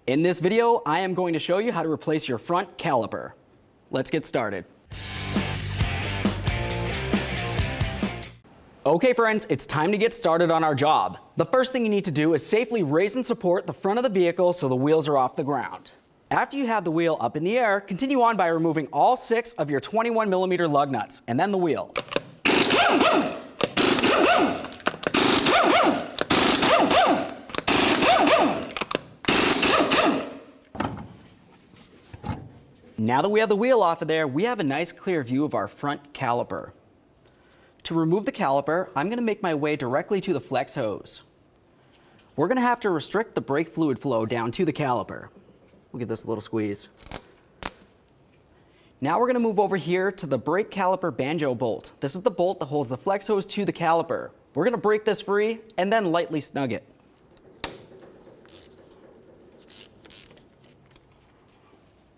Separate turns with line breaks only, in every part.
In this video, I am going to show you how to replace your front caliper. Let's get started. Okay friends, it's time to get started on our job. The first thing you need to do is safely raise and support the front of the vehicle so the wheels are off the ground. After you have the wheel up in the air, continue on by removing all 6 of your 21mm lug nuts, and then the wheel. Now that we have the wheel off of there, we have a nice clear view of our front caliper. To remove the caliper, I'm going to make my way directly to the flex hose. We're going to have to restrict the brake fluid flow down to the caliper. We'll give this a little squeeze. Now we're going to move over here to the brake caliper banjo bolt. This is the bolt that holds the flex hose to the caliper. We're going to break this free and then lightly snug it.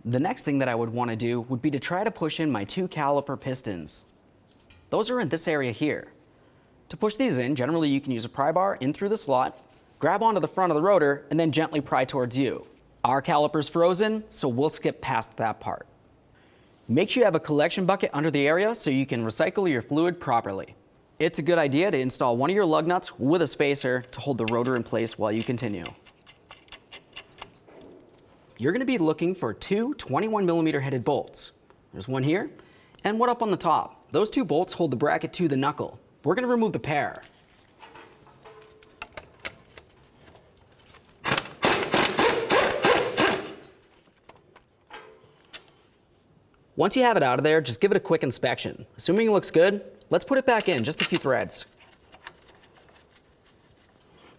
The next thing that I would want to do would be to try to push in my 2 caliper pistons. Those are in this area here. To push these in, generally you can use a pry bar in through the slot, grab onto the front of the rotor, and then gently pry towards you. Our caliper's frozen, so we'll skip past that part. Make sure you have a collection bucket under the area so you can recycle your fluid properly. It's a good idea to install one of your lug nuts with a spacer to hold the rotor in place while you continue. You're going to be looking for 2 21mm headed bolts. There's one here and one up on the top. Those 2 bolts hold the bracket to the knuckle. We're going to remove the pair. Once you have it out of there, just give it a quick inspection. Assuming it looks good, let's put it back in, just a few threads.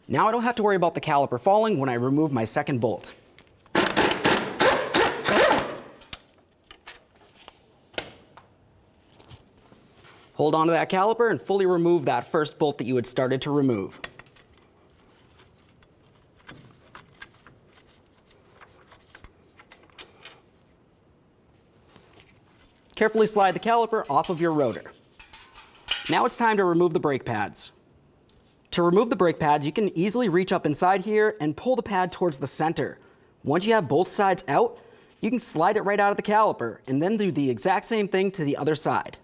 Now I don't have to worry about the caliper falling when I remove my second bolt. Hold on to that caliper and fully remove that first bolt that you had started to remove. Carefully slide the caliper off of your rotor. Now it's time to remove the brake pads. To remove the brake pads, you can easily reach up inside here and pull the pad towards the center. Once you have both sides out, you can slide it right out of the caliper and then do the exact same thing to the other side.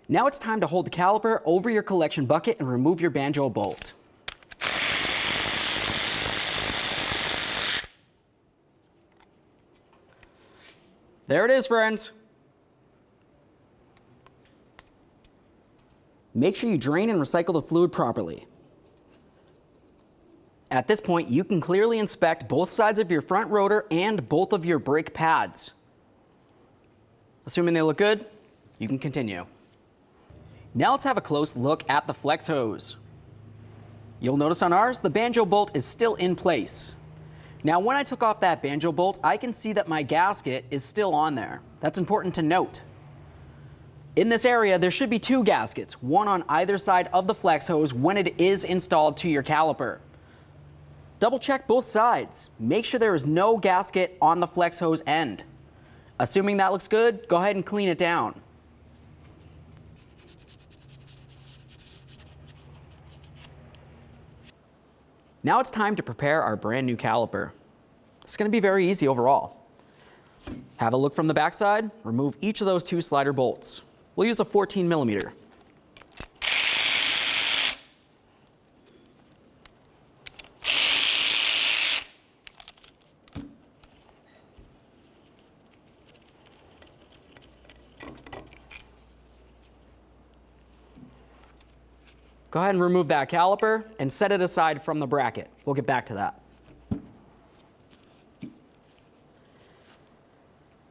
Now it's time to hold the caliper over your collection bucket and remove your banjo bolt. There it is, friends. Make sure you drain and recycle the fluid properly. At this point, you can clearly inspect both sides of your front rotor and both of your brake pads. Assuming they look good, you can continue. Now let's have a close look at the flex hose. You'll notice on ours, the banjo bolt is still in place. Now when I took off that banjo bolt, I can see that my gasket is still on there. That's important to note. In this area, there should be 2 gaskets, one on either side of the flex hose when it is installed to your caliper. Double check both sides. Make sure there is no gasket on the flex hose end. Assuming that looks good, go ahead and clean it down. Now it's time to prepare our brand new caliper. It's going to be very easy overall. Have a look from the backside, remove each of those 2 slider bolts. We'll use a 14mm. Go ahead and remove that caliper and set it aside from the bracket. We'll get back to that.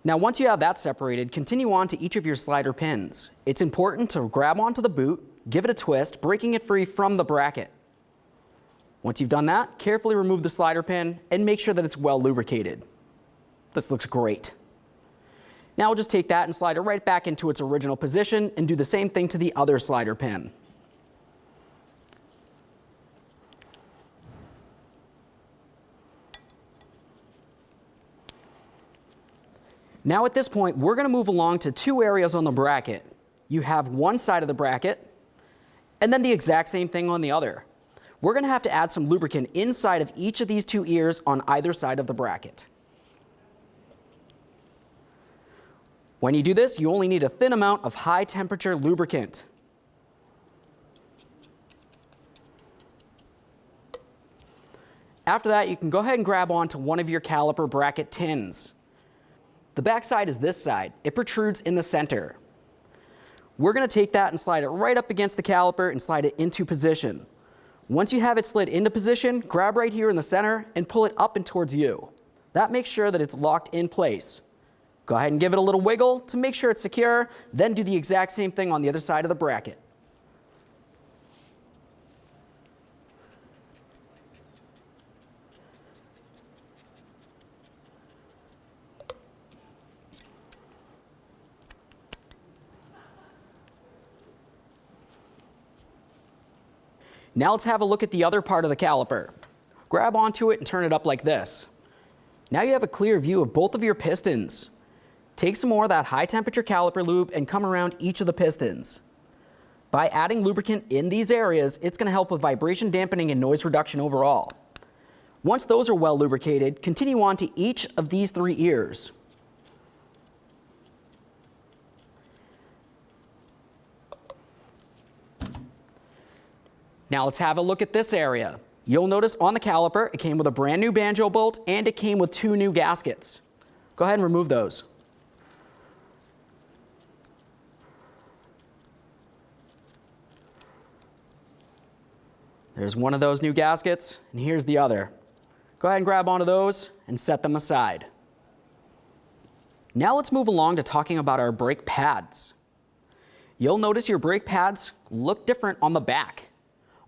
Now once you have that separated, continue on to each of your slider pins. It's important to grab onto the boot, give it a twist, breaking it free from the bracket. Once you've done that, carefully remove the slider pin and make sure that it's well lubricated. This looks great. Now we'll just take that and slide it right back into its original position and do the same thing to the other slider pin. Now at this point, we're going to move along to two areas on the bracket. You have one side of the bracket, and then the exact same thing on the other. We're going to have to add some lubricant inside of each of these two ears on either side of the bracket. When you do this, you only need a thin amount of high temperature lubricant. After that, you can go ahead and grab onto one of your caliper bracket tins. The back side is this side. It protrudes in the center. We're going to take that and slide it right up against the caliper and slide it into position. Once you have it slid into position, grab right here in the center and pull it up and towards you. That makes sure that it's locked in place. Go ahead and give it a little wiggle to make sure it's secure, then do the exact same thing on the other side of the bracket. Now let's have a look at the other part of the caliper. Grab onto it and turn it up like this. Now you have a clear view of both of your pistons. Take some more of that high temperature caliper lube and come around each of the pistons. By adding lubricant in these areas, it's going to help with vibration dampening and noise reduction overall. Once those are well lubricated, continue on to each of these three ears. Now let's have a look at this area. You'll notice on the caliper, it came with a brand new banjo bolt and it came with two new gaskets. Go ahead and remove those. There's one of those new gaskets, and here's the other. Go ahead and grab onto those and set them aside. Now let's move along to talking about our brake pads. You'll notice your brake pads look different on the back.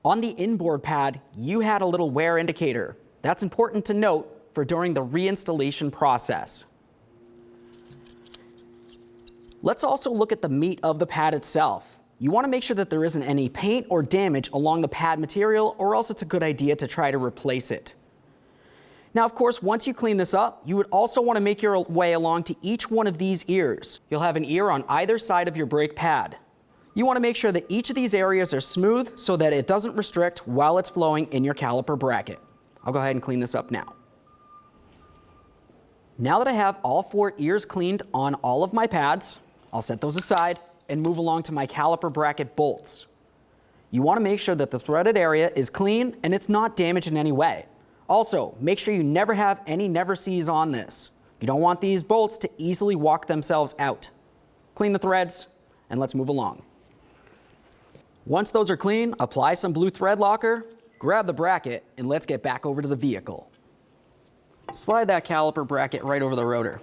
On the inboard pad, you had a little wear indicator. That's important to note for during the reinstallation process. Let's also look at the meat of the pad itself. You want to make sure that there isn't any paint or damage along the pad material, or else it's a good idea to try to replace it. Now, of course, once you clean this up, you would also want to make your way along to each one of these ears. You'll have an ear on either side of your brake pad. You want to make sure that each of these areas are smooth so that it doesn't restrict while it's flowing in your caliper bracket. I'll go ahead and clean this up now. Now that I have all four ears cleaned on all of my pads, I'll set those aside and move along to my caliper bracket bolts. You want to make sure that the threaded area is clean and it's not damaged in any way. Also, make sure you never have any never sees on this. You don't want these bolts to easily walk themselves out. Clean the threads and let's move along. Once those are clean, apply some blue thread locker, grab the bracket, and let's get back over to the vehicle. Slide that caliper bracket right over the rotor.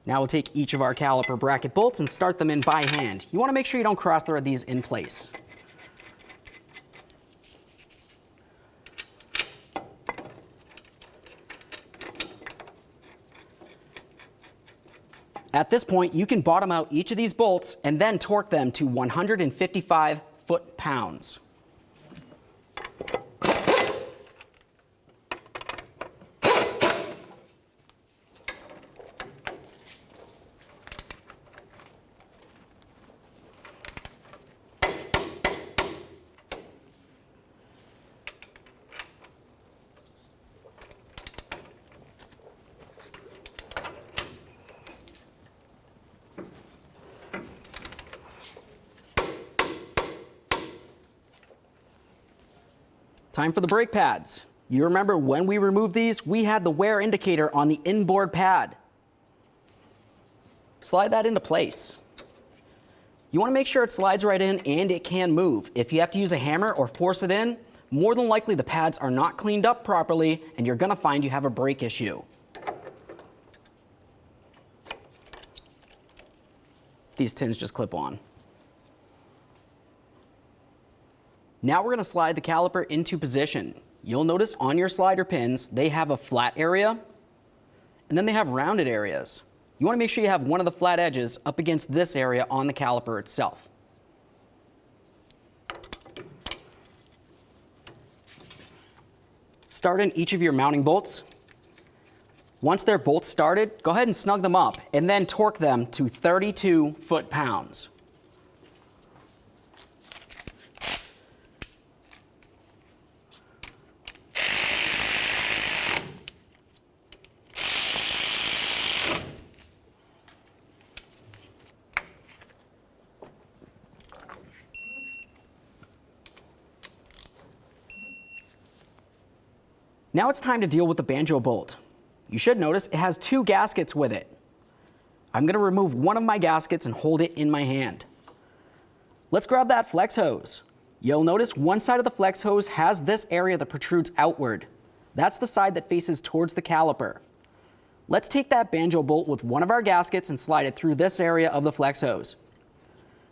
Now we'll take each of our caliper bracket bolts and start them in by hand. You want to make sure you don't cross thread these in place. At this point, you can bottom out each of these bolts and then torque them to 155 foot-pounds. Time for the brake pads. You remember when we removed these, we had the wear indicator on the inboard pad. Slide that into place. You want to make sure it slides right in and it can move. If you have to use a hammer or force it in, more than likely the pads are not cleaned up properly and you're going to find you have a brake issue. These tins just clip on. Now we're going to slide the caliper into position. You'll notice on your slider pins, they have a flat area and then they have rounded areas. You want to make sure you have one of the flat edges up against this area on the caliper itself. Start in each of your mounting bolts. Once they're both started, go ahead and snug them up and then torque them to 32 foot-pounds. Now it's time to deal with the banjo bolt. You should notice it has two gaskets with it. I'm going to remove one of my gaskets and hold it in my hand. Let's grab that flex hose. You'll notice one side of the flex hose has this area that protrudes outward. That's the side that faces towards the caliper. Let's take that banjo bolt with one of our gaskets and slide it through this area of the flex hose.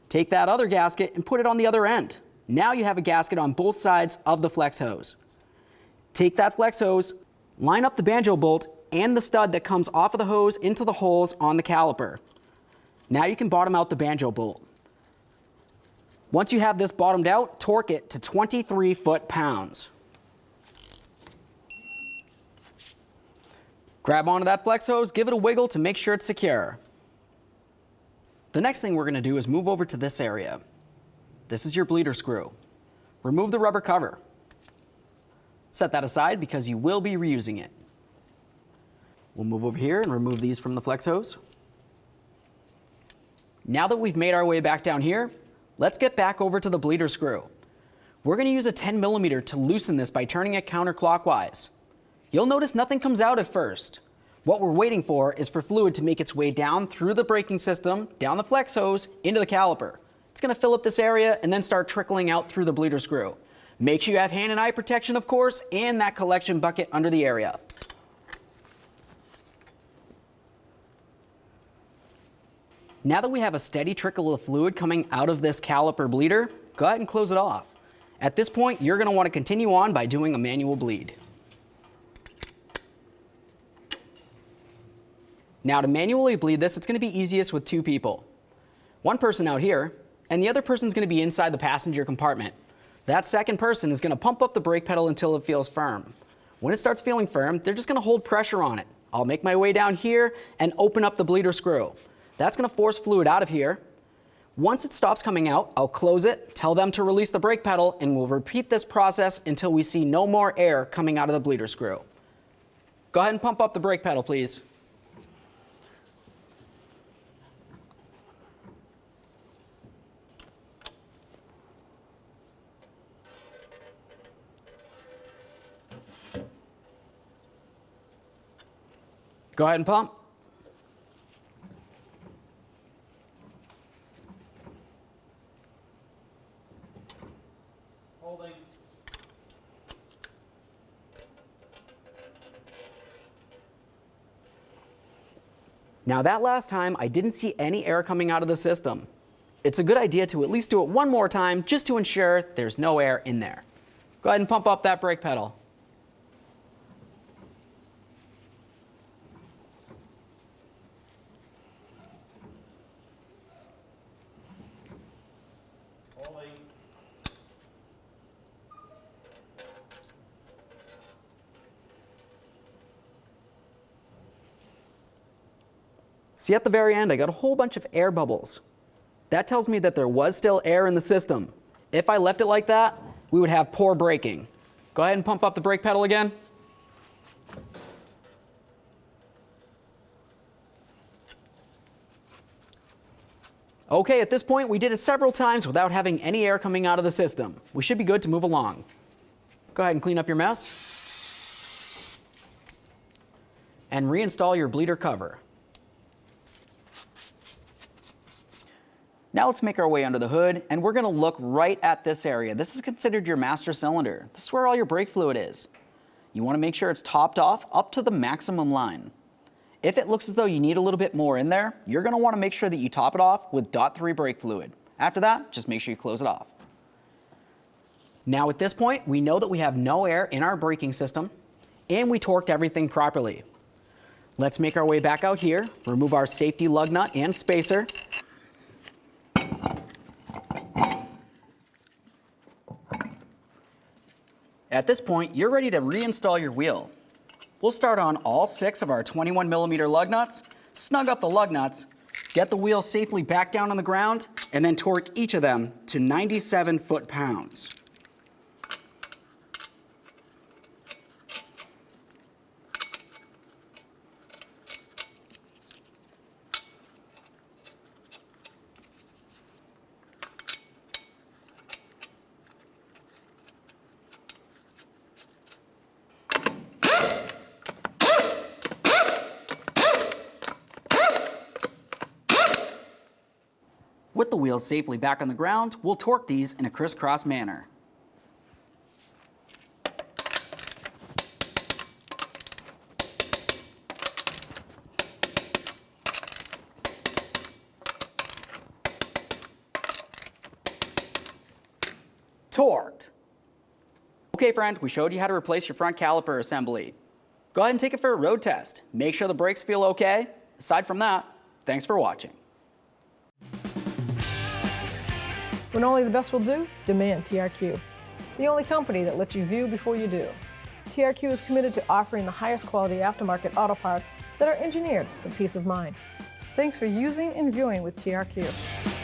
Take that other gasket and put it on the other end. Now you have a gasket on both sides of the flex hose. Take that flex hose, line up the banjo bolt and the stud that comes off of the hose into the holes on the caliper. Now you can bottom out the banjo bolt. Once you have this bottomed out, torque it to 23 foot-pounds. Grab onto that flex hose, give it a wiggle to make sure it's secure. The next thing we're going to do is move over to this area. This is your bleeder screw. Remove the rubber cover. Set that aside because you will be reusing it. We'll move over here and remove these from the flex hose. Now that we've made our way back down here, let's get back over to the bleeder screw. We're going to use a 10mm to loosen this by turning it counterclockwise. You'll notice nothing comes out at first. What we're waiting for is for fluid to make its way down through the braking system, down the flex hose, into the caliper. It's going to fill up this area and then start trickling out through the bleeder screw. Make sure you have hand and eye protection, of course, and that collection bucket under the area. Now that we have a steady trickle of fluid coming out of this caliper bleeder, go ahead and close it off. At this point, you're going to want to continue on by doing a manual bleed. Now to manually bleed this, it's going to be easiest with two people. One person out here, and the other person's going to be inside the passenger compartment. That second person is going to pump up the brake pedal until it feels firm. When it starts feeling firm, they're just going to hold pressure on it. I'll make my way down here and open up the bleeder screw. That's going to force fluid out of here. Once it stops coming out, I'll close it, tell them to release the brake pedal, and we'll repeat this process until we see no more air coming out of the bleeder screw. Go ahead and pump up the brake pedal, please. Go ahead and pump.
Holding.
Now that last time, I didn't see any air coming out of the system. It's a good idea to at least do it one more time just to ensure there's no air in there. Go ahead and pump up that brake pedal. See, at the very end, I got a whole bunch of air bubbles. That tells me that there was still air in the system. If I left it like that, we would have poor braking. Go ahead and pump up the brake pedal again. Okay, at this point, we did it several times without having any air coming out of the system. We should be good to move along. Go ahead and clean up your mess. And reinstall your bleeder cover. Now let's make our way under the hood, and we're going to look right at this area. This is considered your master cylinder. This is where all your brake fluid is. You want to make sure it's topped off up to the maximum line. If it looks as though you need a little bit more in there, you're going to want to make sure that you top it off with .3 brake fluid. After that, just make sure you close it off. Now at this point, we know that we have no air in our braking system, and we torqued everything properly. Let's make our way back out here, remove our safety lug nut and spacer. At this point, you're ready to reinstall your wheel. We'll start on all 6 of our 21mm lug nuts, snug up the lug nuts, get the wheel safely back down on the ground, and then torque each of them to 97 foot-pounds. With the wheels safely back on the ground, we'll torque these in a crisscross manner. Torqued. Okay, friend, we showed you how to replace your front caliper assembly. Go ahead and take it for a road test. Make sure the brakes feel okay. Aside from that, thanks for watching.
When only the best will do, demand TRQ. The only company that lets you view before you do. TRQ is committed to offering the highest quality aftermarket auto parts that are engineered for peace of mind. Thanks for using and viewing with TRQ.